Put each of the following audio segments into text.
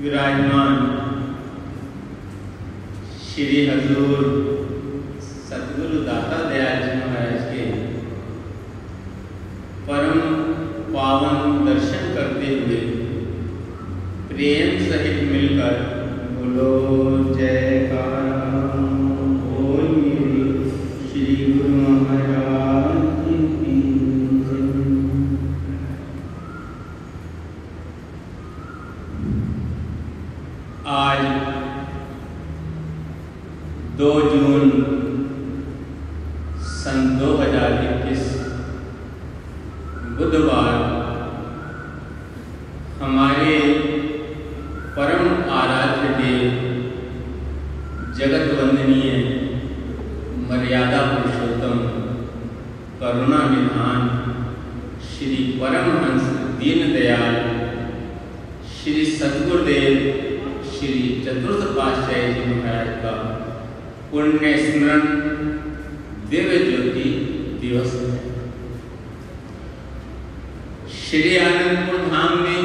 विराजमान श्री हजूर सतगुरु दाता दयाल जी महाराज के परम पावन दर्शन करते हुए प्रेम सहित मिलकर बोलो जयकारा बोलिए श्री गुरु महाराज की आज 2 जून सन 2021 बुधवार हमारे परम आराध्य देव जगत वंदनीय मर्यादा पुरुषोत्तम करुणा निधान श्री परमहंस दीनदयाल श्री सद्गुरुदेव श्री चतुर्थ पातशाही जी महाराज का पुण्य स्मरण दिव्य ज्योति दिवस है। श्री आनंदपुर धाम में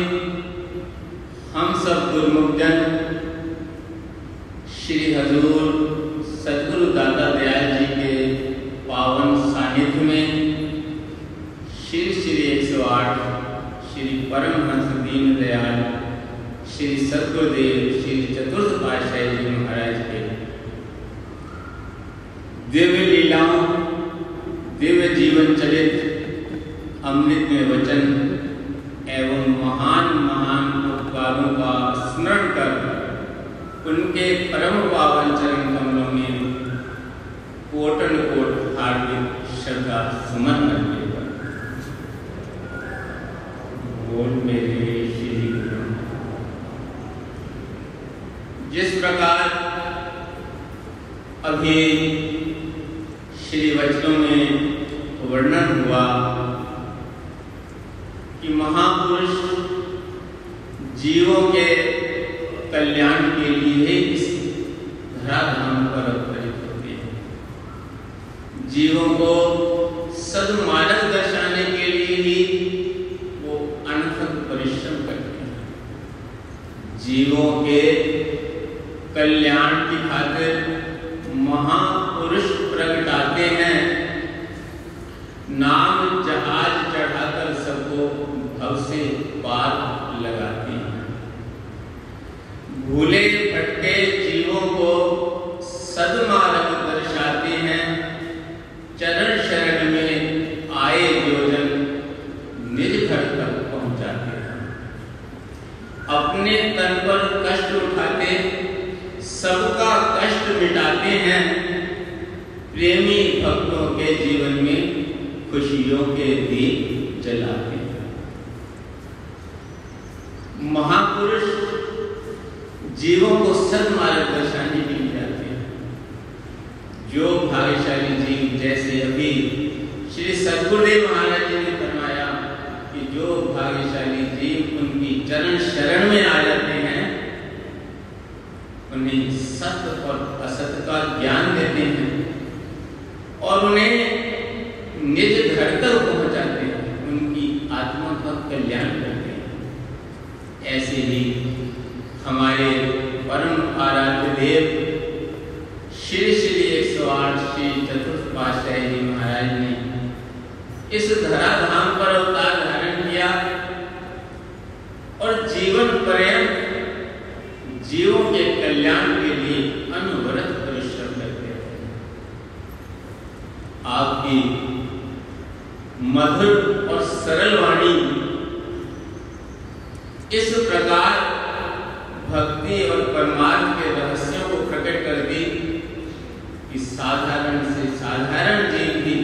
हम सब गुरुमुख जन श्री हजूर सद्गुरु दाता दयाल जी के पावन सानिध्य में श्री 108 श्री परमहंस दीनदयाल श्री सद्गुरुदेव श्री चतुर्थ पातशाही जी महाराज के दिव्य लीलाओं दिव्य जीवन चरित अमृतमय वचन एवं महान महान उपकारों का स्मरण कर उनके परम पावन चरण कमलों में कोटन कोट हार्दिक श्रद्धा सुमन करने पर बोल मेरे श्री गुरु। जिस प्रकार अभी श्री वचनों में वर्णन हुआ कि महापुरुष जीवों के कल्याण के लिए इस धराधाम पर अवतरित होते हैं, जीवों को सद्मार्ग दर्शाने के लिए ही वो अनथक परिश्रम करते हैं, जीवों के कल्याण की खातिर महापुरुष प्रगटाते हैं, नाम जहाज चढ़ाकर सबको भव से पार लगाते हैं, भूले भटके जीवों को सद्मार्ग दर्शाते हैं, चरण शरण में आए जो जन निज घर तक पहुंचाते हैं, अपने तन पर कष्ट उठाते सबका कष्ट मिटाते हैं, प्रेमी भक्तों के जीवन में खुशियों के दीप जलाते हैं। महापुरुष जीवों को सन्मार्ग दर्शाने के लिए आते हैं। जो भाग्यशाली जीव, जैसे अभी श्री सद्गुरुदेव महाराज जी ने फरमाया कि जो भाग्यशाली जीव उनकी चरण शरण में आ जाते हैं, उन्हें सत्य और असत्य का ज्ञान देते हैं और उन्हें निज घर तक पहुंचाते हैं, उनकी आत्मा का कल्याण करते हैं। ऐसे ही हमारे परम आराध्य देव श्री 108 श्री चतुर्थ पातशाही जी महाराज ने इस धराधाम पर अवतार धारण किया और जीवन पर्यंत जीवों के कल्याण के लिए मधुर और सरल वाणी इस प्रकार भक्ति और परमार्थ के रहस्यों को प्रकट कर दी कि साधारण से साधारण जीव भी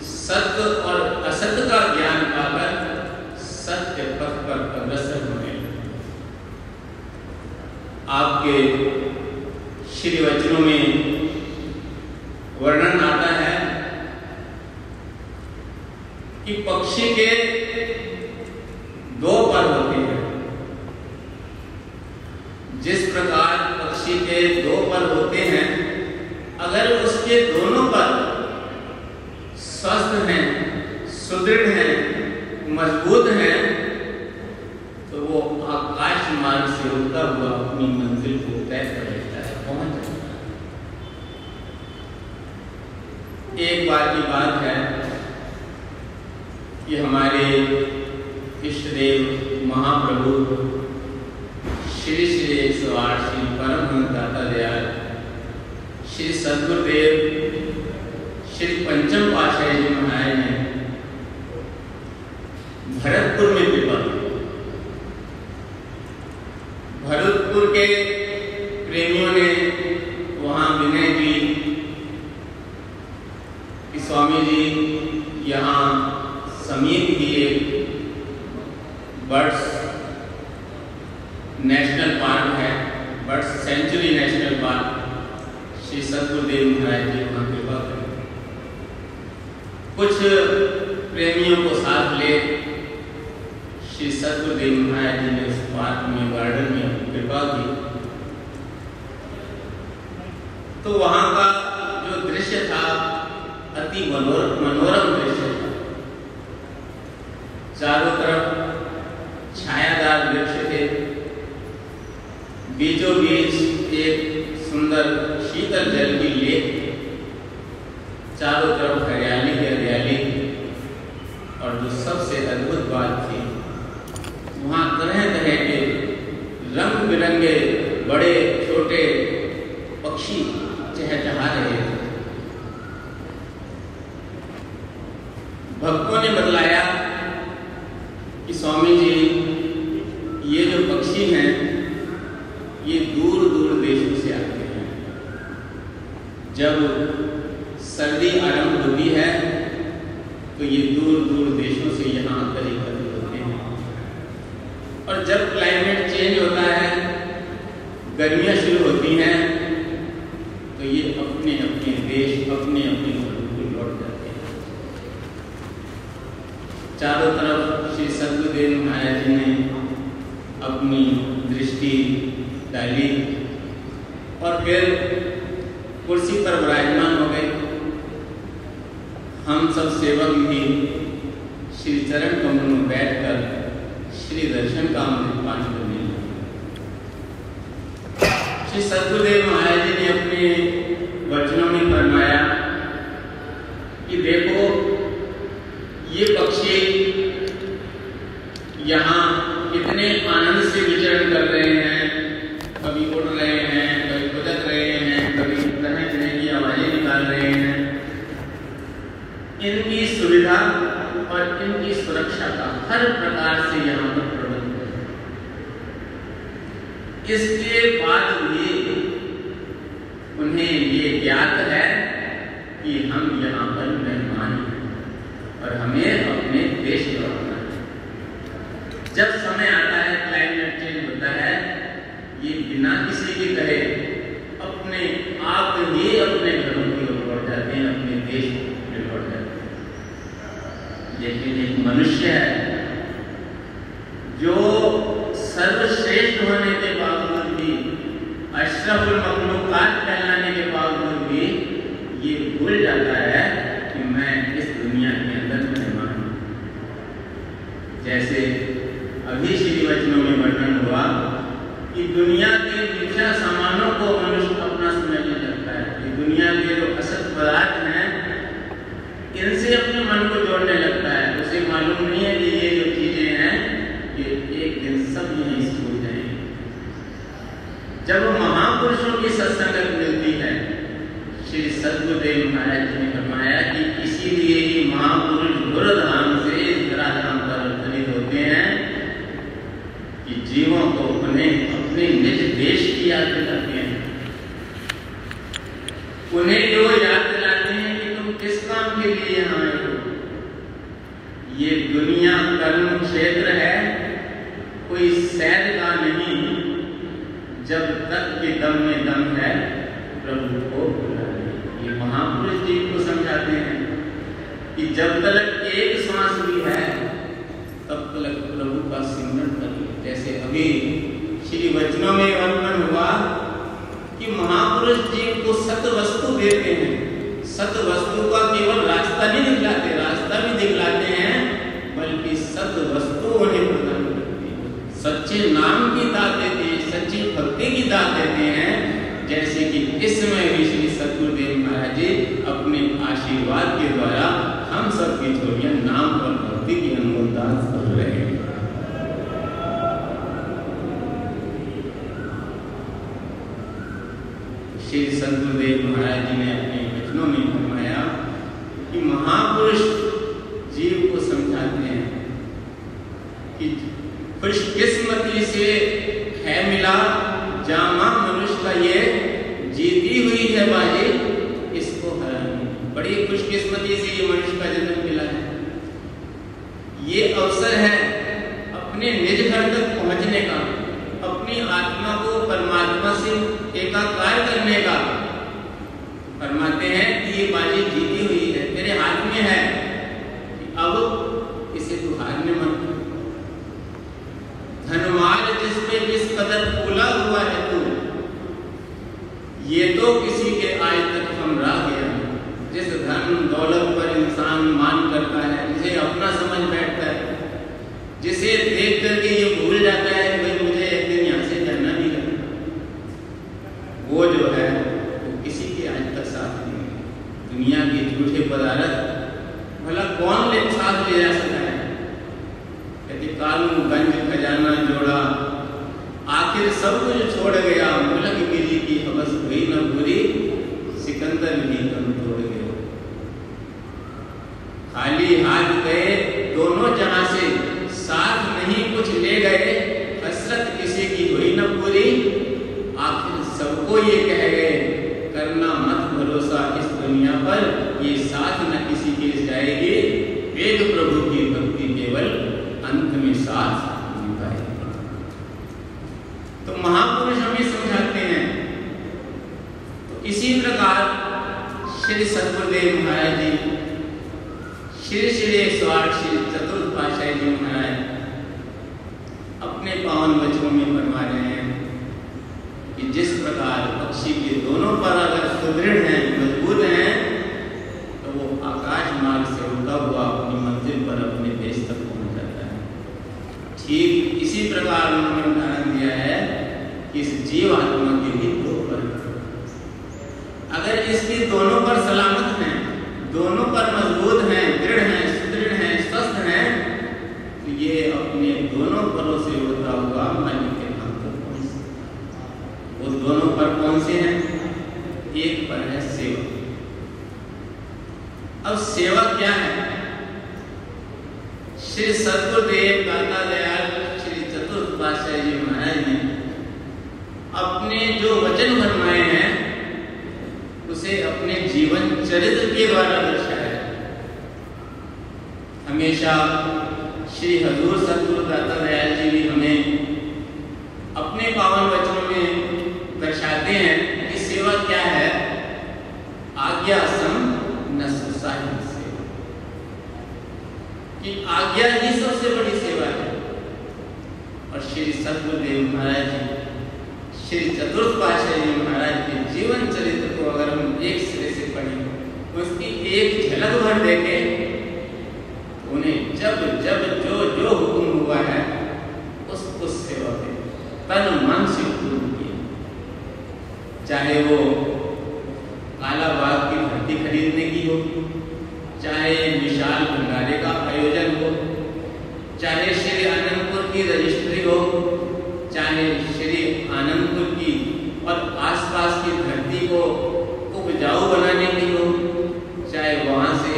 सत्य और असत्य का ज्ञान पाकर सत्य पथ पर अग्रसर होने लगे। आपके श्री वचनों में वर्णन आता है कि पक्षी के दो पर होते हैं। जिस प्रकार पक्षी के दो पर होते हैं, अगर उसके दोनों पर स्वस्थ हैं, सुदृढ़ हैं, मजबूत हैं, तो वो आकाश मार्ग से उड़ता हुआ अपनी मंजिल को तय कर लेता है, पहुंच जाता है। एक बार की बात है कि हमारे इष्टदेव महाप्रभु श्री श्री 108 श्री परमहंस दाता दयाल श्री सद्गुरुदेव श्री पंचम पातशाही जी महाराज ने भरतपुर में कृपा की। भरतपुर के प्रेमियों ने वहां विनय की कि स्वामी जी यहाँ समीप ही एक बर्ड्स नेशनल पार्क है, birds sanctuary national park. Shri Sadgurudev Maharaj ji वहां कृपा करें। कुछ प्रेमियों को साथ ले श्री सद्गुरुदेव महाराज जी ने उस पार्क में, गार्डन में कृपा की। तो वहां का जो दृश्य था अति मनोरम दृश्य था। चारों तरफ छायादार वृक्ष थे, बीचों बीच एक सुंदर शीतल जल की लेक, चारों तरफ हरियाली ही हरियाली। और जो सबसे अद्भुत बात थी, वहां तरह तरह के रंग बिरंगे बड़े छोटे पक्षी चहचहा रहे थे। भक्तों ने बतलाया कि स्वामी जी ये जो पक्षी हैं ये दूर दूर देशों से आते हैं। जब सर्दी आरंभ होती है तो ये दूर दूर देशों से यहाँ आकर एकत्रित होते हैं। और जब क्लाइमेट चेंज होता है, गर्मियाँ शुरू होती हैं, तो ये अपने अपने देश, अपने अपने घरों को लौट जाते हैं। चारों तरफ श्री सद्गुरुदेव महाराज जी ने अपनी दृष्टि डाली और फिर कुर्सी पर विराजमान हो गए। हम सब सेवक भी श्री चरण कमल में बैठकर श्री दर्शन का अमृत पान करने लगे। श्री सद्गुरुदेव महाराज जी ने अपने वचनों में फरमाया कि देखो ये पक्षी यहाँ कितने आनंद से विचरण कर रहे हैं, कभी उड़ रहे हैं, कभी कुदक रहे हैं, कभी तरह तरह की आवाजें निकाल रहे हैं। इनकी सुविधा और इनकी सुरक्षा का हर प्रकार से यहाँ पर प्रबंध है। इसके बाद भी उन्हें ये ज्ञात है कि हम यहाँ पर मेहमान हैं और हमें अपने देश लौटना है। जब समय आता है, क्लाइमेट चेंज होता है, ये बिना किसी के कहे अपने आप ही अपने घरों की ओर लौट जाते हैं, अपने देश में लौट जाते हैं। लेकिन एक मनुष्य है जो सर्वश्रेष्ठ होने के बावजूद भी, अशरफुल मखलूकात कहलाने के बावजूद भी ये भूल जाता है कि मैं इस दुनिया के अंदर मेहमान हूं। जैसे अभी श्री वचनों में वर्णन हुआ कि दुनिया के मिथ्या सामानों को मनुष्य अपना समझने लगता है। कि दुनिया के जो असत पदार्थ हैं, इनसे अपने मन को जोड़ने लगता है। उसे मालूम नहीं है कि ये जो चीजें हैं ये एक दिन सब यहीं से हो जाएंगी। जब महापुरुषों की सत्संगत मिलती है, श्री सद्गुरुदेव महाराज जी ने फरमाया कि इसीलिए ही महापुरुष गुरुधाम उन्हें अपने निज देश की याद दिलाते हैं, उन्हें जो याद दिलाते हैं कि तुम किस काम के लिए यहाँ आए हो। ये दुनिया कर्म क्षेत्र है, कोई सैर का नहीं। जब तक के दम में दम है प्रभु को बुलाए। ये महापुरुष जी को समझाते हैं कि जब तक एक सांस भी है तब तक प्रभु का सिमरन करिए। जैसे अभी श्री वचनों में वर्णन हुआ कि महापुरुष जी को सत वस्तु देते हैं। सत वस्तु का केवल रास्ता नहीं दिखलाते, रास्ता भी दिखलाते हैं, बल्कि सत वस्तु उन्हें प्रदान करते हैं। सच्चे नाम की दात देते हैं, सच्ची भक्ति की दात देते हैं। जैसे कि इस समय भी श्री सतगुरुदेव महाराज जी अपने आशीर्वाद के द्वारा हम सबकी झोलियां नाम और भक्ति की अनमोल दान कर रहे हैं। श्री सतगुरुदेव महाराज जी ने अपने वचनों में फरमाया कि महापुरुष जीव को समझाते हैं कि खुशकिस्मती से है मिला जामा मनुष्य का ये जीती हुई है बाजी इसको हरानी। बड़ी खुशकिस्मती से ये मनुष्य का जन्म मिला है। ये अवसर है अपने निज घर तक पहुंचने का, अपनी आत्मा को परमात्मा से एकाकार करने का। फरमाते हैं कि ये बाजी जीती हुई है, तेरे हाथ में है, अब इसे तू हारने मत। धनवान जिस पे जिस कदर फूला हुआ है तू, ये तो किसी के आज तक हम रह गया। जिस धन दौलत पर इंसान मान करता है, जिसे अपना समझ बैठता है, जिसे देख करके ये भूल जाता है कि भाई मुझे एक दिन यहाँ से जाना भी है, वो जो है वो किसी के आज तक साथ नहीं है। दुनिया के झूठे पदार्थ भला कौन ले साथ ले जा सकता है। कहते कानून गंज खजाना जोड़ा, आखिर सब कुछ छोड़ गया। मुल्क गिरी की हवस हुई न पूरी, सिकंदर भी कम तोड़ गया। खाली हाथ गए दोनों जहां से, साथ नहीं कुछ ले गए, हसरत किसी की हुई न पूरी। आखिर सबको ये कह गए करना मत भरोसा इस दुनिया पर, ये साथ न किसी के जाएगी। वेद प्रभु की भक्ति केवल अंत में साथ निभाएगी। तो महापुरुष हमें समझाते हैं। तो इसी प्रकार श्री सतगुरुदेव महाराज जी, श्री श्री 108 श्री चतुर्थ पातशाही जी महाराज अपने पावन वचनों में फरमा रहे हैं कि जिस प्रकार पक्षी के दोनों पर अगर सुदृढ़ हैं, मजबूत हैं, तो वो आकाश मार्ग से उड़ता हुआ अपनी मंजिल पर अपने देश तक पहुंच जाता है। ठीक इसी प्रकार उन्होंने उदाहरण दिया है कि इस जीव आत्मा के भी दो पर, अगर इसके दोनों पर सलामत हैं, दोनों पर मजबूत हैं, दृढ़ हैं, सुदृढ़ हैं, स्वस्थ हैं, तो ये अपने दोनों परों से उड़ता हुआ मालिक के धाम तक पहुंच सकता। वो दोनों पर कौन से हैं? एक पर है सेवा। अब सेवा क्या है? श्री सतगुरुदेव दाता दयाल श्री चतुर्थ पातशाही जी महाराज ने अपने जो वचन फरमाए हैं उसे अपने जीवन चरित्र के द्वारा दर्शाया। हमेशा श्री हजूर सतगुरु दाता दयाल जी भी हमें अपने पावन वचनों में दर्शाते हैं कि सेवा क्या है। आज्ञा सम न साहिब सेवा, कि आज्ञा ही सबसे बड़ी सेवा है। और श्री सतगुरुदेव महाराज जी, श्री चतुर्थ पातशाही जी महाराज के जीवन चरित्र को अगर हम एक सिरे से पढ़ें, उसकी एक झलक भर देखें, उन्हें जब जब जो जो हुक्म हुआ है उस सेवा पे तन मन से पूर्ण किया। चाहे वो काला बाग की धरती खरीदने की हो, चाहे विशाल भंडारे का आयोजन हो, चाहे श्री आनंदपुर की रजिस्ट्री हो, चाहे श्री आनंदपुर की और आसपास की धरती को उपजाऊ बनाने की हो, चाहे वहां से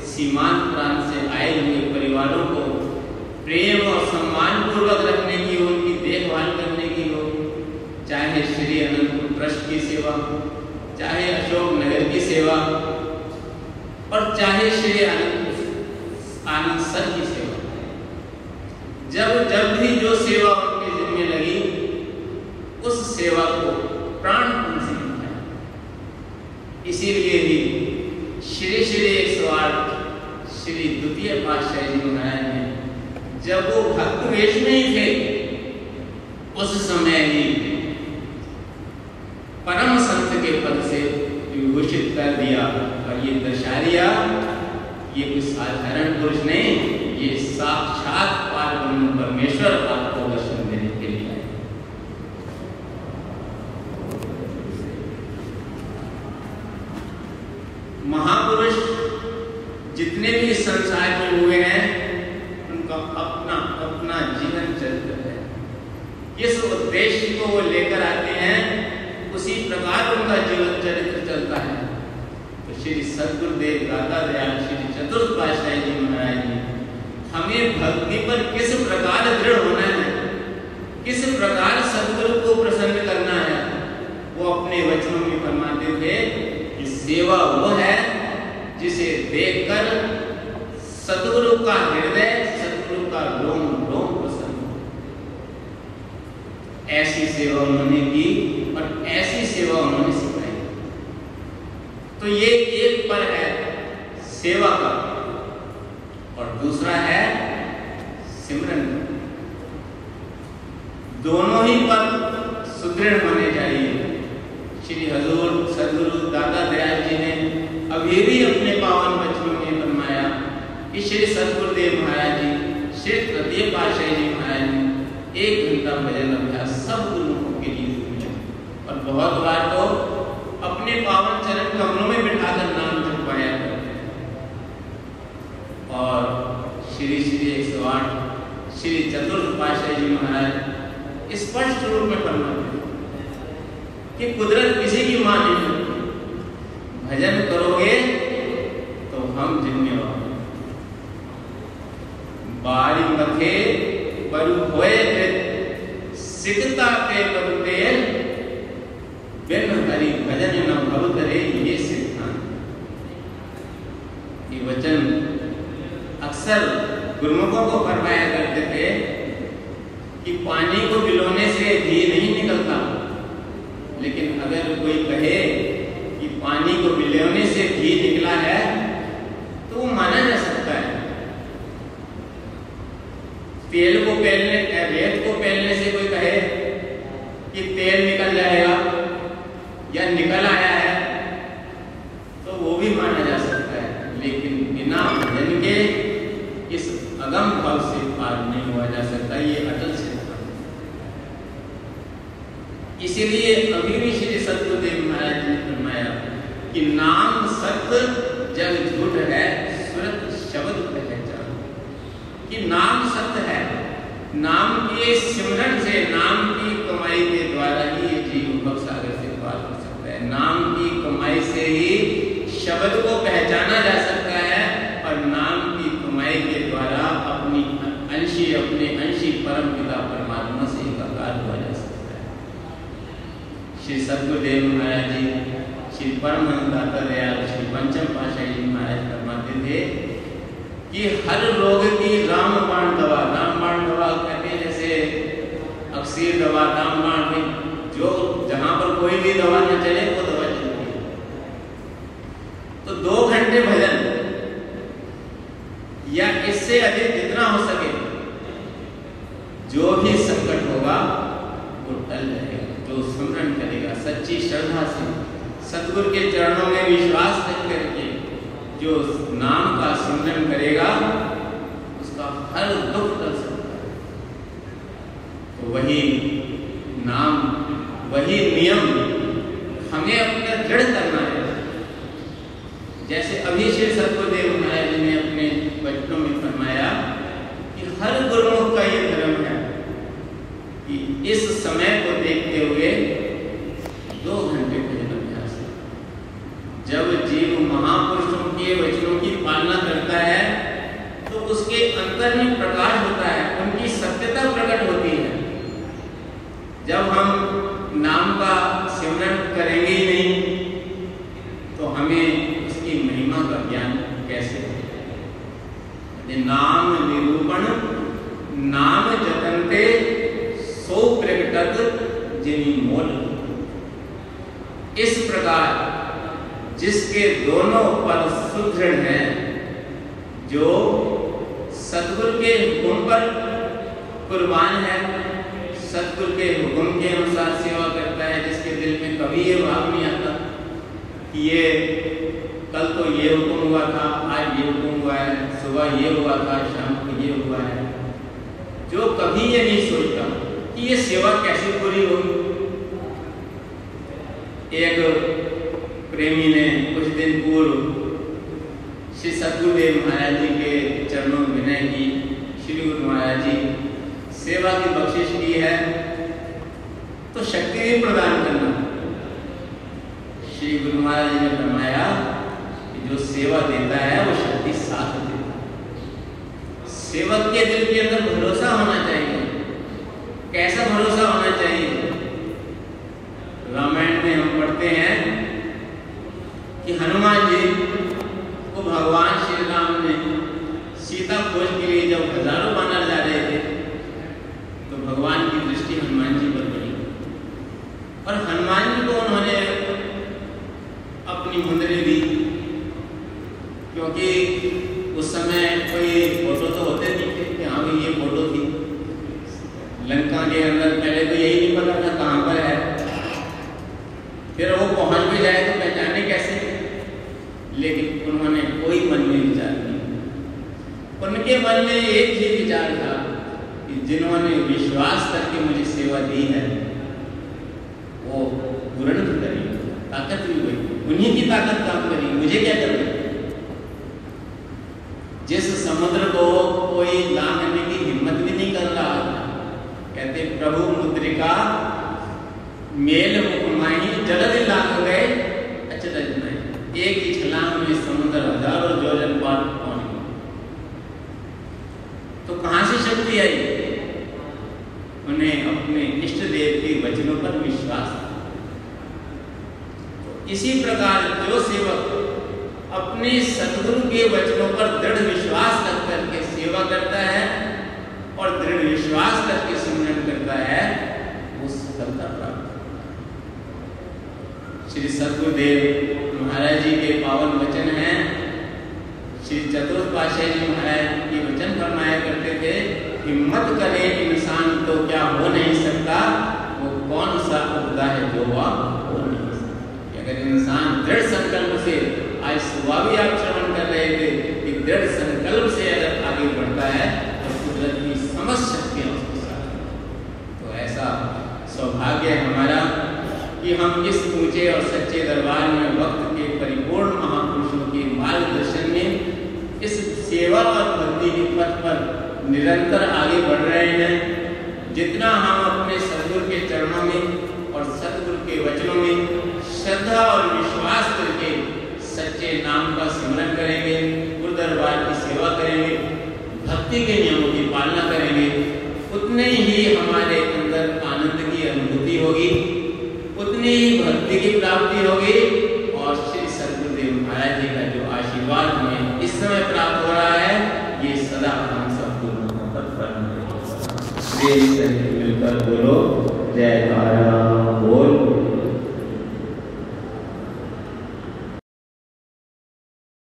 सीमांत प्रांत से आए हुए परिवारों को प्रेम और सम्मान पूर्वक रखने की, उनकी देखभाल करने की ट्रस्ट की सेवा, चाहे अशोक नगर की सेवा, और चाहे श्री आनंद सर की सेवा, जब भी जो सेवा उनके जिम्मे लगी उस सेवा को प्राणपण से निभाया। इसीलिए ही श्री श्री 108 श्री द्वितीय पातशाही जी महाराज ने जब वो भक्त वेश में ही थे उस समय ही परम संत के पद से विभूषित कर दिया और ये दर्शा दिया ये कोई साधारण पुरुष नहीं, ये साक्षात पारब्रह्म परमेश्वर आपको दर्शन देने के लिए आए। महापुरुष जितने भी संसार में हुए हैं उनका अपना अपना जीवन चरित्र है। किस उद्देश्य को वो लेकर आते हैं उसी प्रकार उनका जीवन चरित्र चलता है। तो श्री सद्गुरुदेव दाता दयाल श्री चतुर्थ पातशाही जी महाराज जी हमें भक्ति पर किस प्रकार दृढ़ होना है, किस प्रकार सद्गुरु को प्रसन्न करना है, वो अपने वचनों में फरमाते थे कि सेवा वो है जिसे देखकर सद्गुरु का हृदय, सद्गुरु का रोम रोम प्रसन्न हो। ऐसी सेवा उन्होंने की और ऐसी सेवा उन्होंने सिखाई। तो ये एक पर है सेवा का और दूसरा है सिमरन का। दोनों ही पर सुदृढ़ होने चाहिए। श्री हजूर सद्गुरु दाता दयाल जी ने अभी भी अपने पावन वचनों में फरमाया कि श्री सद्गुरुदेव महाराज जी श्री तृतीय पातशाही जी महाराज ने 1 घंटा भजन अभ्यास सब गुरुओं के लिए किया और बहुत बार तो अपने पावन चरण कमलों में बिठाकर नाम जपवाया करते हैं। और श्री श्री 108 श्री चतुर्थ पातशाही जी महाराज स्पष्ट रूप में फरमाते हैं कि कुदरत किसी की मान नहीं होती। भजन करोगे तो हम जिम्मेवार। बारी मथे बरु होए सिकता पे बरुतेल बिन हरि भजन न भव करे ये सिद्धांत। ये वचन अक्सर गुरुमुखों को फरमाया करते थे कि पानी को भिगोने से घी नहीं निकलता, लेकिन अगर कोई कहे कि पानी को भिगोने से घी निकला है तो वो माना जा सकता है। तेल को पेलने, रेत को पेलने से कोई कहे कि तेल निकल जाएगा या निकल आया है तो वो भी माना जा सकता है, लेकिन बिना भजन के इस अगम भाव से पार नहीं हुआ जा सकता। ये अटल सिद्धांत। इसीलिए अभी भी श्री सद्गुरुदेव महाराज ने फरमाया कि नाम सत्य जग झूठ है सुरत शब्द पहचान। कि नाम सत्य है, नाम के सिमरन से, नाम की कमाई के द्वारा ही ये जीव भवसागर से पार हो सकता है। नाम की कमाई से ही शब्द को पहचाना जा सकता है और नाम की कमाई के द्वारा अपने अंशी परम पिता परमात्मा से एकाकार हुआ जा सकता है। श्री सद्गुरुदेव महाराज जी श्री परमहंस दाता दयाल श्री पंचम पातशाही जी महाराज फरमाते थे कि हर रोग की रामबाण दवा। रामबाण दवा कहते हैं जैसे अक्सीर दवा, रामबाण में जो जहां पर कोई भी दवा न चले वो दवा चलती है। तो 2 घंटे भजन या इससे अधिक जितना हो सके, जो भी संकट होगा वो टल जाएगा। जो स्मरण करेगा सच्ची श्रद्धा से, सतगुरु के चरणों में विश्वास करके जो नाम का स्मरण करेगा उसका हर दुख टल सकता है। तो वही नाम, वही नियम हमें अपने दृढ़ करना है। जैसे अभी श्री सद्गुरुदेव महाराज जी ने अपने वचनों में फरमाया कि हर गुरुमुख का ये धर्म है कि इस समय को देखते हुए 2 घंटे भजन अभ्यास। जब जीव महापुरुषों के वचनों की पालना करता है तो उसके अंतर में प्रकाश होता है, उनकी सत्यता प्रकट होती है। जब हम नाम का सिमरन करेंगे ही नहीं तो हमें उसकी महिमा का ज्ञान कैसे होगा। नाम निरूपण नाम जतनते सो प्रगटत जिनी मोल। इस प्रकार जिसके दोनों पद सुदृढ़ हैं, जो सतगुरु के हुक्म पर कुर्बान है, सतगुरु के हुक्म के अनुसार सेवा करता है, जिसके दिल में कभी ये भाव नहीं आता कि ये कल तो ये हुक्म हुआ था, आज ये हुक्म हुआ है, सुबह ये हुआ था, शाम को ये हुआ है, जो कभी ये नहीं सोचता कि ये सेवा कैसे पूरी होगी। एक प्रेमी ने कुछ दिन पूर्व श्री सतगुरुदेव महाराज जी के चरणों में विनय की, श्री गुरु महाराज जी सेवा की बख्शिश की है तो शक्ति भी प्रदान करना। श्री गुरु महाराज जी ने फरमाया कि जो सेवा देता है वो शक्ति साथ देता है। सेवक के दिल के अंदर भरोसा होना चाहिए। कैसा भरोसा होना चाहिए? रामायण में हम पढ़ते हैं कि हनुमान जी को भगवान श्री राम ने सीता खोज के लिए जब हजारों वानर जा रहे थे तो भगवान की दृष्टि हनुमान जी पर पड़ी और हनुमान जी को उन्होंने अपनी मुंदरी दी, क्योंकि उस समय कोई फोटो तो होते नहीं थे कि हाँ भाई ये फोटो थी। लंका के अंदर पहले तो यही नहीं पता था कहाँ पर है, फिर वो पहुंच भी जाए तो पहचाने कैसे। लेकिन उन्होंने कोई मन में विचार नहीं। उनके मन में एक ही विचार था कि जिन्होंने विश्वास करके मुझे सेवा दी है वो पूर्ण भी करेंगे, ताकत भी हुई, उन्हीं की ताकत काम करेगी, मुझे क्या करना। जिस समुद्र को कोई लांघने की हिम्मत भी नहीं कर रहा, कहते प्रभु मुद्रिका मेल मुकमाही जलद लांघ गए अचरज में। एक ही छलांग में समुद्र हजारों योजन पार पहुंच गया। तो कहां से शक्ति आई? उन्हें अपने इष्ट देव के वचनों पर विश्वास। तो इसी प्रकार जो सेवक अपने सतगुरु के वचनों पर दृढ़ विश्वास रख करके सेवा करता है और दृढ़ विश्वास करके सिमरन करता है, वो सफलता प्राप्त। श्री सतगुरुदेव महाराज जी के पावन वचन हैं। श्री चतुर्थ पातशाही जी महाराज के वचन फरमाया करते थे, हिम्मत करे इंसान तो क्या हो नहीं सकता, वो कौन सा उपदा है जो वह हो नहीं सकता। अगर इंसान दृढ़ संकल्प से, आज सुबह भी आप श्रवण कर रहे थे कि दृढ़ संकल्प से अगर आगे बढ़ता है तो कुदरत की समस्त शक्तियां उसके साथ। तो ऐसा सौभाग्य है हमारा कि हम इस ऊंचे और सच्चे दरबार में वक्त के परिपूर्ण महापुरुषों के मार्गदर्शन में इस सेवा और भक्ति के पथ पर निरंतर आगे बढ़ रहे हैं। जितना हम अपने सतगुरु के चरणों में और सतगुरु के वचनों में श्रद्धा और विश्वास करके सच्चे नाम का सिमरन करेंगे, गुरु दरबार की सेवा करेंगे, भक्ति के नियमों की पालना करेंगे, उतने ही हमारे अंदर आनंद की अनुभूति होगी, उतनी ही भक्ति की प्राप्ति होगी और श्री सतगुरुदेव महाराज जी का जो आशीर्वाद हमें इस समय प्राप्त हो रहा है, ये सदा हम सबको तत्पर मिलकर बोलो जय तारा बोल।